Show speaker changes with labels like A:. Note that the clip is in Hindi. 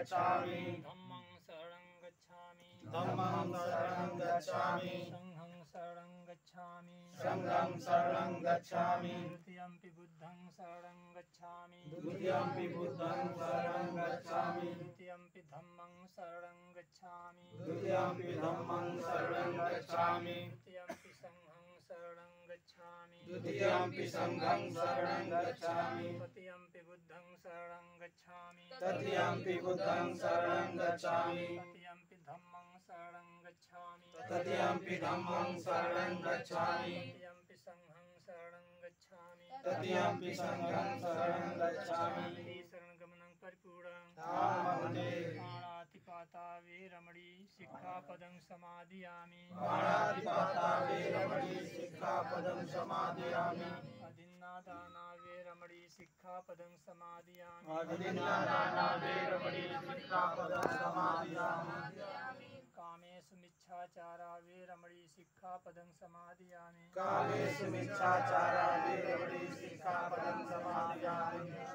A: गच्छामि
B: धम्मं शरणं गच्छामि
A: धम्मं शरणं गच्छामि
B: संघं शरणं गच्छामि
A: संघं शरणं गच्छामि
B: द्वितीयंपि बुद्धं शरणं गच्छामि
A: द्वितीयंपि बुद्धं शरणं गच्छामि
B: द्वितीयंपि धम्मं शरणं गच्छामि
A: द्वितीयंपि धम्मं शरणं गच्छामि
B: द्वितीयंपि संघं शरणं गच्छामि
A: द्वितीयंपि संघं शरणं गच्छामि
B: तृतीयंपि बुद्धं शरणं गच्छामि
A: तृतीयंपि बुद्धं शरणं गच्छामि
B: तृतीयंपि धम्मं शरणं गच्छामि
A: तृतीयंपि धम्मं शरणं गच्छामि
B: तृतीयंपि संघं शरणं गच्छामि
A: तृतीयंपि संघं शरणं गच्छामि
B: शरणगमनं परिपूर्णं
A: धामवन्दे
B: पाणातिपाता वेरमणि सिक्खापदं समादयामि
A: पाणातिपाता वेरमणि सिक्खापदं समादयामि
B: अदिन्नादाना वेरमणि सिक्खापदं समादयामि
A: अदिन्नादाना वेरमणि सिक्खापदं समादयामि
B: कामेषु मिच्छाचारा वेरमणि सिक्खापदं समादयामि
A: कामेषु मिच्छाचारा वेरमणि सिक्खापदं समादयामि